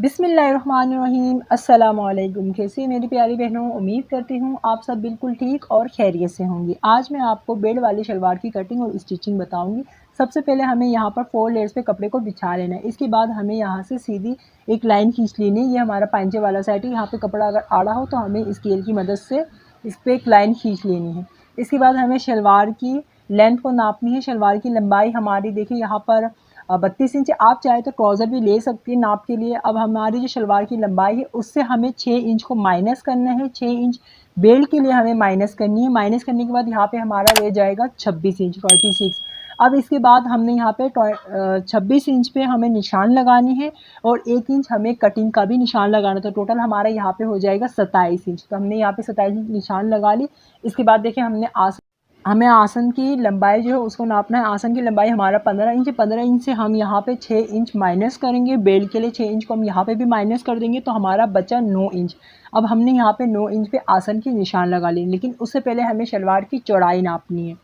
बिस्मिल्लाहिर्रहमानिर्रहीम। अस्सलामुअलैकुम। कैसी मेरी प्यारी बहनों, उम्मीद करती हूँ आप सब बिल्कुल ठीक और खैरियत से होंगी। आज मैं आपको बेड वाली शलवार की कटिंग और स्टिचिंग बताऊंगी। सबसे पहले हमें यहाँ पर 4 लेयर्स पे कपड़े को बिछा लेना है। इसके बाद हमें यहाँ से सीधी एक लाइन खींच लेनी है। ये हमारा पांचे वाला साइड है। यहाँ पे कपड़ा अगर आड़ा हो तो हमें स्केल की मदद से इस पर एक लाइन खींच लेनी है। इसके बाद हमें शलवार की लेंथ को नापनी है। शलवार की लंबाई हमारी देखिए यहाँ पर 32 इंच। आप चाहे तो ट्राउज़र भी ले सकती हैं नाप के लिए। अब हमारी जो शलवार की लंबाई है उससे हमें 6 इंच को माइनस करना है। 6 इंच बेल्ट के लिए हमें माइनस करनी है। माइनस करने के बाद यहाँ पे हमारा रह जाएगा 26 इंच 46। अब इसके बाद हमने यहाँ पे 26 इंच पे हमें निशान लगानी है और 1 इंच हमें कटिंग का भी निशान लगाना। तो टोटल हमारा यहाँ पे हो जाएगा 27 इंच। तो हमने यहाँ पे 27 इंच निशान लगा ली। इसके बाद देखिए हमें आसन की लंबाई जो है उसको नापना है। आसन की लंबाई हमारा 15 इंच है। 15 इंच से हम यहाँ पे 6 इंच माइनस करेंगे। बेल्ट के लिए 6 इंच को हम यहाँ पे भी माइनस कर देंगे तो हमारा बचा 9 इंच। अब हमने यहाँ पे 9 इंच पे आसन की निशान लगा ली, लेकिन उससे पहले हमें शलवार की चौड़ाई नापनी है।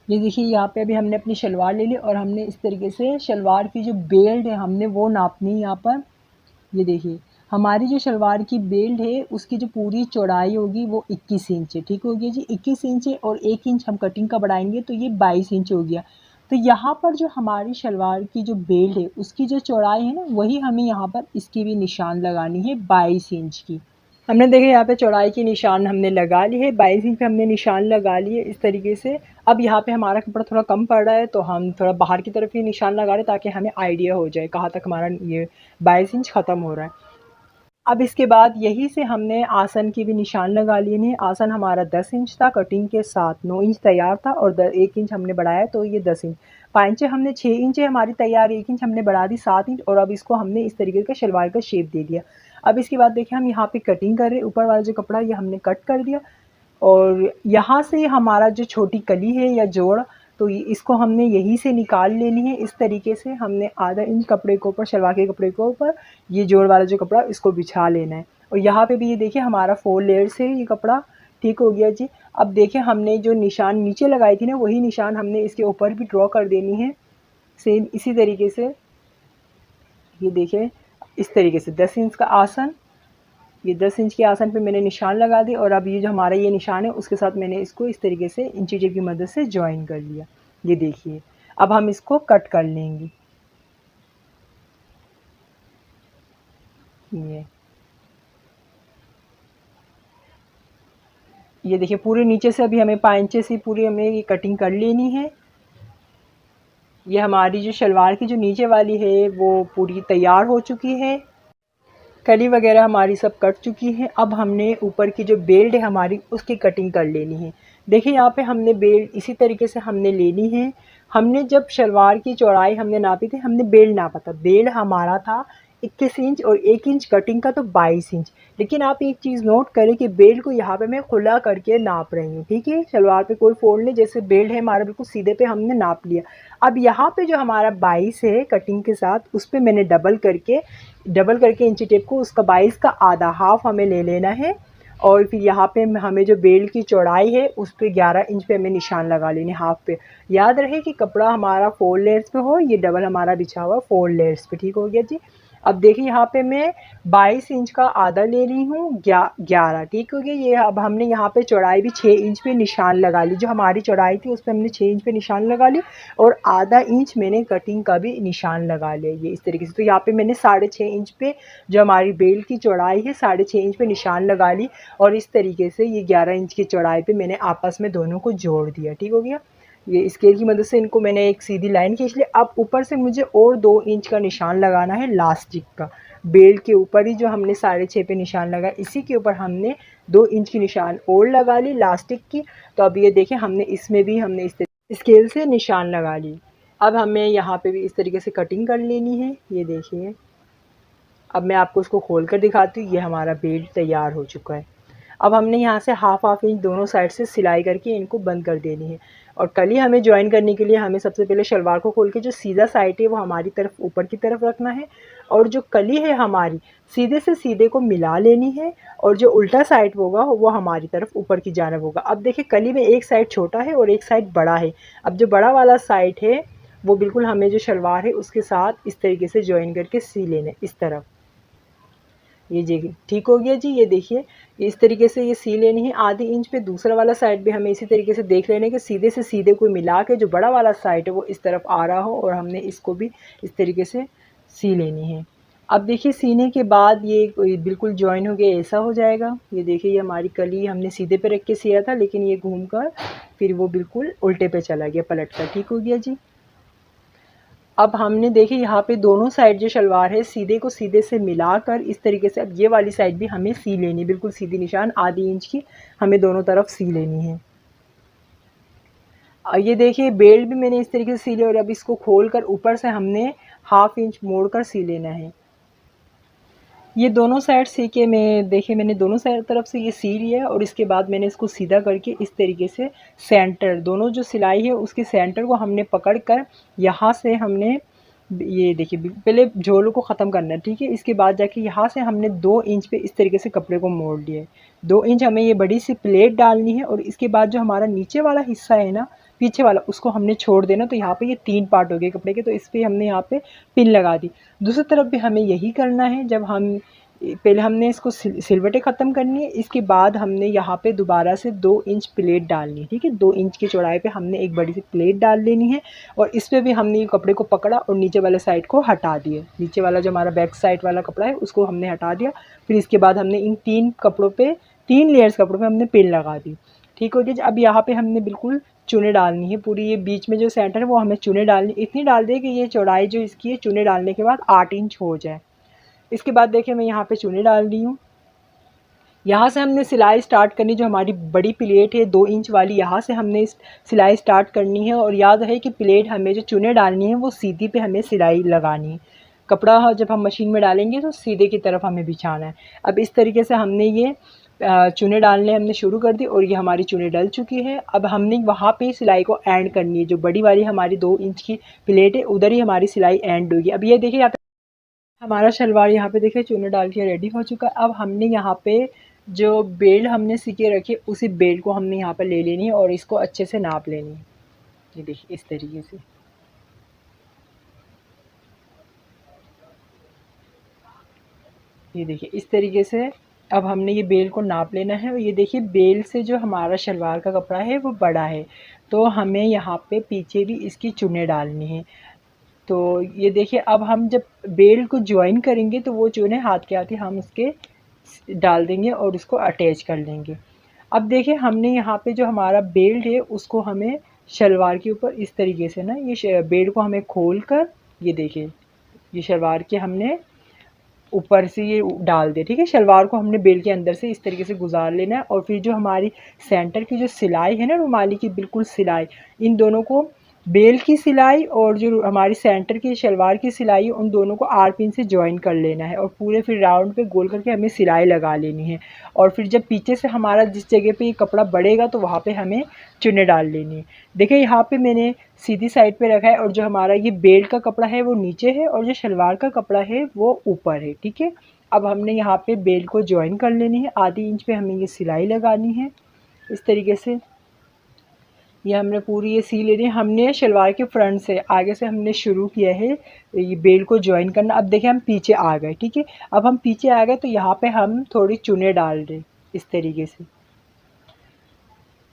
ये देखिए यहाँ पे अभी हमने अपनी शलवार ले ली और हमने इस तरीके से शलवार की जो बेल्ट है हमने वो नापनी है। यहाँ पर ये देखिए हमारी जो शलवार की बेल्ट है उसकी जो पूरी चौड़ाई होगी वो 21 इंच है। ठीक हो गया जी, 21 इंच है और 1 इंच हम कटिंग का बढ़ाएंगे तो ये 22 इंच हो गया। तो यहाँ पर जो हमारी शलवार की जो बेल्ट है उसकी जो चौड़ाई है ना वही हमें यहाँ पर इसकी भी निशान लगानी है 22 इंच की। हमने देखे यहाँ पे चौड़ाई की निशान हमने लगा ली है। 22 इंच पे हमने निशान लगा लिए इस तरीके से। अब यहाँ पे हमारा कपड़ा थोड़ा कम पड़ रहा है तो हम थोड़ा बाहर की तरफ ही निशान लगा रहे हैं ताकि हमें आइडिया हो जाए कहाँ तक हमारा ये 22 इंच ख़त्म हो रहा है। अब इसके बाद यहीं से हमने आसन की भी निशान लगा लिए हैं। आसन हमारा 10 इंच था, कटिंग के साथ 9 इंच तैयार था और 1 इंच हमने बढ़ाया तो ये 10 इंच। पांचे हमने 6 इंच है हमारी तैयार, 1 इंच हमने बढ़ा दी 7 इंच और अब इसको हमने इस तरीके का शलवार का शेप दे दिया। अब इसके बाद देखिए हम यहाँ पे कटिंग कर रहे हैं। ऊपर वाला जो कपड़ा ये हमने कट कर दिया और यहाँ से हमारा जो छोटी कली है या जोड़ तो इसको हमने यहीं से निकाल लेनी है। इस तरीके से हमने आधा इंच कपड़े के ऊपर, शलवार के कपड़े के ऊपर ये जोड़ वाला जो कपड़ा इसको बिछा लेना है। और यहाँ पे भी ये देखिए हमारा 4 लेयर से ये कपड़ा ठीक हो गया जी। अब देखिए हमने जो निशान नीचे लगाई थी ना वही निशान हमने इसके ऊपर भी ड्रॉ कर देनी है। सेम इसी तरीके से ये देखिए इस तरीके से 10 इंच का आसन, ये 10 इंच के आसन पे मैंने निशान लगा दी और अब ये जो हमारा ये निशान है उसके साथ मैंने इसको इस तरीके से इंची टेप की मदद से जॉइन कर लिया। ये देखिए अब हम इसको कट कर लेंगे। ये देखिए पूरे नीचे से अभी हमें 5 इंच से पूरी हमें ये कटिंग कर लेनी है। ये हमारी जो शलवार की जो नीचे वाली है वो पूरी तैयार हो चुकी है। कली वगैरह हमारी सब कट चुकी है। अब हमने ऊपर की जो बेल्ट है हमारी उसकी कटिंग कर लेनी है। देखिए यहाँ पे हमने बेल्ट इसी तरीके से हमने लेनी है। हमने जब शलवार की चौड़ाई हमने नापी थी हमने बेल्ट नापा था। बेल्ट हमारा था 21 इंच और 1 इंच कटिंग का तो 22 इंच। लेकिन आप एक चीज़ नोट करें कि बेल्ट को यहाँ पे मैं खुला करके नाप रही हूँ। ठीक है, शलवार पे कोई फोल्ड नहीं, जैसे बेल्ट है हमारा बिल्कुल सीधे पे हमने नाप लिया। अब यहाँ पे जो हमारा 22 है कटिंग के साथ उस पर मैंने डबल करके इंची टेप को उसका 22 का आधा हाफ हमें ले लेना है। और फिर यहाँ पे हमें जो बेल्ट की चौड़ाई है उस पे 11 इंच पे हमें निशान लगा लेने हाफ पे। याद रहे कि कपड़ा हमारा 4 लेयर्स पे हो, ये डबल हमारा बिछा हुआ 4 लेयर्स पे। ठीक हो गया जी। अब देखिए यहाँ पे मैं 22 इंच का आधा ले रही हूँ 11। ठीक हो गया। ये अब हमने यहाँ पे चौड़ाई भी 6 इंच पे निशान लगा ली। जो हमारी चौड़ाई थी उस पर हमने 6 इंच पे निशान लगा ली और आधा इंच मैंने कटिंग का भी निशान लगा लिया ये इस तरीके से। तो यहाँ पे मैंने 6.5 इंच पे जो हमारी बेल्ट की चौड़ाई है 6.5 इंच पे निशान लगा ली और इस तरीके से ये 11 इंच की चौड़ाई पे मैंने आपस में दोनों को जोड़ दिया। ठीक हो गया। ये स्केल की मदद से इनको मैंने एक सीधी लाइन खींच ली। अब ऊपर से मुझे और 2 इंच का निशान लगाना है लास्टिक का। बेल्ट के ऊपर ही जो हमने 6.5 पे निशान लगाया इसी के ऊपर हमने 2 इंच की निशान और लगा ली लास्टिक की। तो अब ये देखें हमने इसमें भी हमने इस स्केल से निशान लगा ली। अब हमें यहाँ पे भी इस तरीके से कटिंग कर लेनी है। ये देखिए अब मैं आपको इसको खोल कर दिखाती हूँ। ये हमारा बेल्ट तैयार हो चुका है। अब हमने यहाँ से हाफ इंच दोनों साइड से सिलाई करके इनको बंद कर देनी है। और कली हमें ज्वाइन करने के लिए हमें सबसे पहले शलवार को खोल के जो सीधा साइड है वो हमारी तरफ ऊपर की तरफ रखना है और जो कली है हमारी सीधे से सीधे को मिला लेनी है और जो उल्टा साइड होगा वो हमारी तरफ ऊपर की जानब होगा। अब देखिए कली में एक साइड छोटा है और एक साइड बड़ा है। अब जो बड़ा वाला साइड है वो बिल्कुल हमें जो शलवार है उसके साथ इस तरीके से ज्वाइन करके सी लेना है इस तरफ। ये देखिए ठीक हो गया जी। ये देखिए इस तरीके से ये सी लेनी है आधी इंच पे। दूसरा वाला साइड भी हमें इसी तरीके से देख लेने कि सीधे से सीधे कोई मिला के जो बड़ा वाला साइड है वो इस तरफ आ रहा हो, और हमने इसको भी इस तरीके से सी लेनी है। अब देखिए सीने के बाद ये बिल्कुल जॉइन हो गया, ऐसा हो जाएगा। ये देखिए ये हमारी कली हमने सीधे पे रख के सिया था, लेकिन ये घूम कर फिर वो बिल्कुल उल्टे पे चला गया, पलट कर। ठीक हो गया जी। अब हमने देखिए यहाँ पे दोनों साइड जो शलवार है सीधे को सीधे से मिलाकर इस तरीके से, अब ये वाली साइड भी हमें सी लेनी, बिल्कुल सीधी निशान आधी इंच की हमें दोनों तरफ सी लेनी है। ये देखिए बेल्ट भी मैंने इस तरीके से सी लिया, और अब इसको खोल कर ऊपर से हमने हाफ इंच मोड़ कर सी लेना है। ये दोनों साइड सी के देखिए मैंने दोनों साइड तरफ से ये सी लिया है, और इसके बाद मैंने इसको सीधा करके इस तरीके से सेंटर, दोनों जो सिलाई है उसके सेंटर को हमने पकड़ कर यहाँ से हमने ये देखिए पहले झोलों को ख़त्म करना है, ठीक है। इसके बाद जाके यहाँ से हमने 2 इंच पे इस तरीके से कपड़े को मोड़ लिया है। 2 इंच हमें ये बड़ी सी प्लेट डालनी है, और इसके बाद जो हमारा नीचे वाला हिस्सा है ना, पीछे वाला, उसको हमने छोड़ देना। तो यहाँ पे ये 3 पार्ट हो गए कपड़े के, तो इस पर हमने यहाँ पे पिन लगा दी। दूसरी तरफ भी हमें यही करना है। जब हम पहले हमने इसको सिलवटें ख़त्म करनी है, इसके बाद हमने यहाँ पे दोबारा से 2 इंच प्लेट डालनी है, ठीक है। 2 इंच की चौड़ाई पे हमने एक बड़ी सी प्लेट डाल लेनी है, और इस पर भी हमने ये कपड़े को पकड़ा और नीचे वाले साइड को हटा दिया। नीचे वाला जो हमारा बैक साइड वाला कपड़ा है उसको हमने हटा दिया। फिर इसके बाद हमने इन 3 कपड़ों पे 3 लेयर्स कपड़ों पे हमने पिन लगा दी। ठीक हो गया। अब यहाँ पे हमने बिल्कुल चुने डालनी है पूरी, ये बीच में जो सेंटर है वो हमें चुने डालनी, इतनी डाल दें कि ये चौड़ाई जो इसकी है चुने डालने के बाद 8 इंच हो जाए। इसके बाद देखिए मैं यहाँ पे चुने डाल रही हूँ। यहाँ से हमने सिलाई स्टार्ट करनी, जो हमारी बड़ी प्लेट है 2 इंच वाली, यहाँ से हमने सिलाई स्टार्ट करनी है। और याद है कि प्लेट हमें जो चुने डालनी है वो सीधी पे हमें सिलाई लगानी है। कपड़ा जब हम मशीन में डालेंगे तो सीधे की तरफ हमें बिछाना है। अब इस तरीके से हमने ये चुने डालने हमने शुरू कर दी, और ये हमारी चुने डल चुकी है। अब हमने वहाँ पे सिलाई को एंड करनी है, जो बड़ी वाली हमारी 2 इंच की प्लेट है उधर ही हमारी सिलाई एंड होगी। अब ये देखिए यहाँ पे हमारा शलवार यहाँ पे देखिए चुने डाल के रेडी हो चुका है। अब हमने यहाँ पे जो बेल्ट हमने सीके रखी उसी बेल्ट को हमने यहाँ पर ले लेनी है, और इसको अच्छे से नाप लेनी है। ये देखिए इस तरीके से, ये देखिए इस तरीके से अब हमने ये बेल को नाप लेना है। और ये देखिए बेल से जो हमारा शलवार का कपड़ा है वो बड़ा है, तो हमें यहाँ पे पीछे भी इसकी चुने डालनी है। तो ये देखिए अब हम जब बेल्ट को ज्वाइन करेंगे तो वो चुने हाथ के हाथ ही हम इसके डाल देंगे और उसको अटैच कर लेंगे। अब देखिए हमने यहाँ पे जो हमारा बेल्ट है उसको हमें शलवार के ऊपर इस तरीके से ना, ये बेल्ट को हमें खोल कर, ये देखिए ये शलवार के हमने ऊपर से ये डाल दे, ठीक है। शलवार को हमने बेल्ट के अंदर से इस तरीके से गुजार लेना है, और फिर जो हमारी सेंटर की जो सिलाई है ना रुमाली की बिल्कुल सिलाई, इन दोनों को बेल्ट की सिलाई और जो हमारी सेंटर की शलवार की सिलाई उन दोनों को आर पिन से ज्वाइन कर लेना है, और पूरे फिर राउंड पे गोल करके हमें सिलाई लगा लेनी है। और फिर जब पीछे से हमारा जिस जगह पे ये कपड़ा बढ़ेगा तो वहाँ पे हमें चुन्नी डाल लेनी है। देखिए यहाँ पे मैंने सीधी साइड पे रखा है, और जो हमारा ये बेल्ट का कपड़ा है वो नीचे है, और जो शलवार का कपड़ा है वो ऊपर है, ठीक है। अब हमने यहाँ पे बेल्ट को ज्वाइन कर लेनी है, आधी इंच पे हमें ये सिलाई लगानी है इस तरीके से। ये हमने पूरी ये सी लेनी है। हमने शलवार के फ्रंट से आगे से हमने शुरू किया है ये बेल्ट को ज्वाइन करना। अब देखिए हम पीछे आ गए, ठीक है। अब हम पीछे आ गए तो यहाँ पे हम थोड़ी चुने डाल दें इस तरीके से।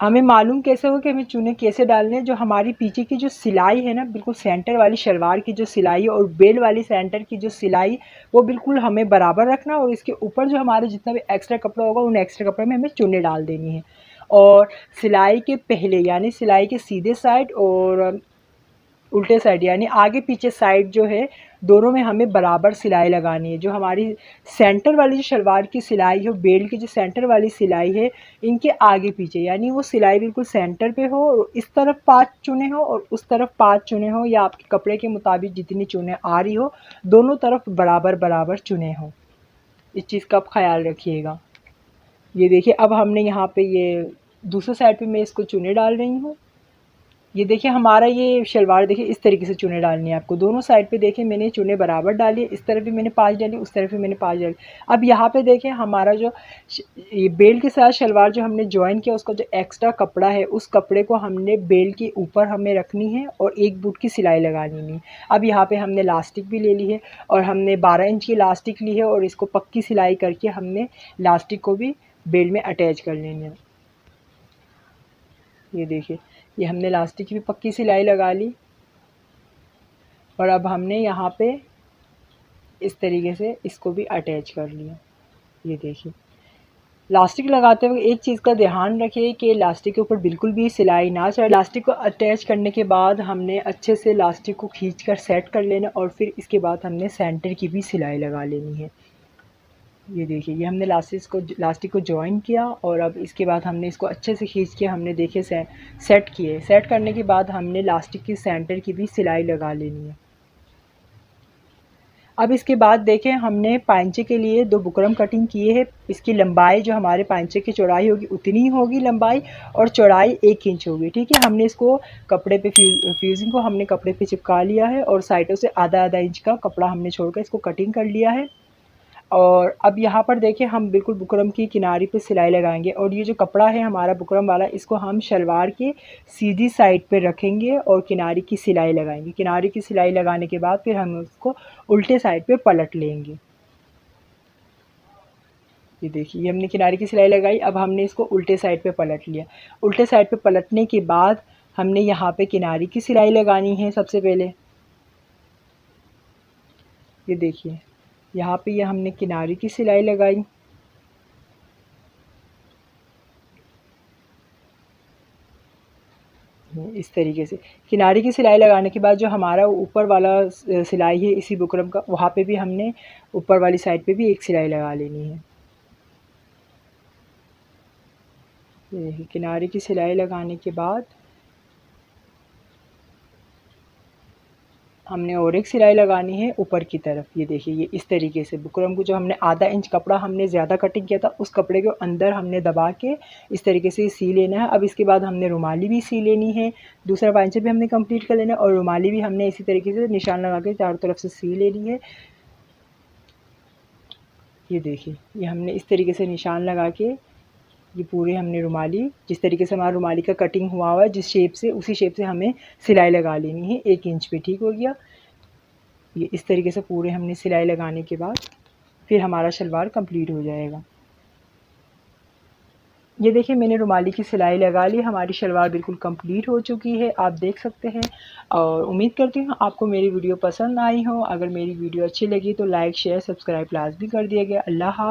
हमें मालूम कैसे हो कि हमें चुने कैसे डालने हैं, जो हमारी पीछे की जो सिलाई है ना बिल्कुल सेंटर वाली शलवार की जो सिलाई है और बेल्ट वाली सेंटर की जो सिलाई वो बिल्कुल हमें बराबर रखना, और इसके ऊपर जो हमारे जितना भी एक्स्ट्रा कपड़ा होगा उन एक्स्ट्रा कपड़े में हमें चुने डाल देनी है। और सिलाई के पहले यानी सिलाई के सीधे साइड और उल्टे साइड यानी आगे पीछे साइड जो है दोनों में हमें बराबर सिलाई लगानी है। जो हमारी सेंटर वाली जो शलवार की सिलाई है, बेल्ट की जो सेंटर वाली सिलाई है, इनके आगे पीछे यानी वो सिलाई बिल्कुल सेंटर पे हो, और इस तरफ 5 चुने हो और उस तरफ 5 चुने हो, या आपके कपड़े के मुताबिक जितनी चुने आ रही हो दोनों तरफ बराबर बराबर चुने हो। इस चीज़ का आप ख्याल रखिएगा। ये देखिए अब हमने यहाँ पे ये दूसरे साइड पे मैं इसको चुने डाल रही हूँ। ये देखिए हमारा ये शलवार देखिए इस तरीके से चुने डालनी है आपको। दोनों साइड पे देखिए मैंने चुने बराबर डाली है, इस तरफ भी मैंने 5 डाली, उस तरफ भी मैंने 5 डाली। अब यहाँ पे देखिए हमारा जो ये बेल्ट के साथ शलवार जो हमने जॉइन किया उसका जो एक्स्ट्रा कपड़ा है उस कपड़े को हमने बेल्ट के ऊपर हमें रखनी है और एक बूट की सिलाई लगानी है। अब यहाँ पे हमने लास्टिक भी ले ली है और हमने 12 इंच की लास्टिक ली है और इसको पक्की सिलाई करके हमने लास्टिक को भी बेल्ट में अटैच कर लेनी है। ये देखिए ये हमने लास्टिक की भी पक्की सिलाई लगा ली और अब हमने यहाँ पे इस तरीके से इसको भी अटैच कर लिया। ये देखिए लास्टिक लगाते हुए एक चीज़ का ध्यान रखिए कि लास्टिक के ऊपर बिल्कुल भी सिलाई ना चढ़े। लास्टिक को अटैच करने के बाद हमने अच्छे से लास्टिक को खींचकर सेट कर लेना और फिर इसके बाद हमने सेंटर की भी सिलाई लगा लेनी है। ये देखिए ये हमने लास्टिक को जॉइन किया और अब इसके बाद हमने इसको अच्छे से खींच के हमने देखे सेट किए। सेट करने के बाद हमने लास्टिक की सेंटर की भी सिलाई लगा लेनी है। अब इसके बाद देखें हमने पांचे के लिए 2 बुकरम कटिंग किए हैं। इसकी लंबाई जो हमारे पांचे की चौड़ाई होगी उतनी ही होगी लंबाई और चौड़ाई 1 इंच होगी। ठीक है, हमने इसको कपड़े पे फ्यूजिंग को हमने कपड़े पे चिपका लिया है और साइडों से आधा इंच का कपड़ा हमने छोड़कर इसको कटिंग कर लिया है। और अब यहाँ पर देखिए हम बिल्कुल बुकरम की किनारी पे सिलाई लगाएंगे और ये जो कपड़ा है हमारा बुकरम वाला इसको हम शलवार के सीधी साइड पे रखेंगे और किनारी की सिलाई लगाएंगे। किनारी की सिलाई लगाने के बाद फिर हम उसको उल्टे साइड पे पलट लेंगे। ये देखिए ये हमने किनारे की सिलाई लगाई, अब हमने इसको उल्टे साइड पे पलट लिया। उल्टे साइड पे पलटने के बाद हमने यहाँ पे किनारे की सिलाई लगानी है सबसे पहले। ये देखिए यहाँ पे ये हमने किनारे की सिलाई लगाई। इस तरीके से किनारे की सिलाई लगाने के बाद जो हमारा ऊपर वाला सिलाई है इसी बुकरम का, वहाँ पे भी हमने ऊपर वाली साइड पे भी एक सिलाई लगा लेनी है। ये देखिए किनारे की सिलाई लगाने के बाद हमने और एक सिलाई लगानी है ऊपर की तरफ। ये देखिए ये इस तरीके से बुकरम को जो हमने आधा इंच कपड़ा हमने ज़्यादा कटिंग किया था उस कपड़े को अंदर हमने दबा के इस तरीके से सी लेना है। अब इसके बाद हमने रुमाली भी सी लेनी है, दूसरा पांचा भी हमने कंप्लीट कर लेना है और रुमाली भी हमने इसी तरीके से निशान लगा के चारों तरफ से सी लेनी है। ये देखिए ये हमने इस तरीके से निशान लगा के ये पूरे हमने रुमाली जिस तरीके से हमारा रुमाली का कटिंग हुआ है जिस शेप से उसी शेप से हमें सिलाई लगा लेनी है 1 इंच पे। ठीक हो गया, ये इस तरीके से पूरे हमने सिलाई लगाने के बाद फिर हमारा शलवार कंप्लीट हो जाएगा। ये देखिए मैंने रुमाली की सिलाई लगा ली, हमारी शलवार बिल्कुल कंप्लीट हो चुकी है, आप देख सकते हैं। और उम्मीद करती हूँ आपको मेरी वीडियो पसंद आई हो। अगर मेरी वीडियो अच्छी लगी तो लाइक शेयर सब्सक्राइब लाजमी कर दिया गया। अल्लाह हाफ़िज़।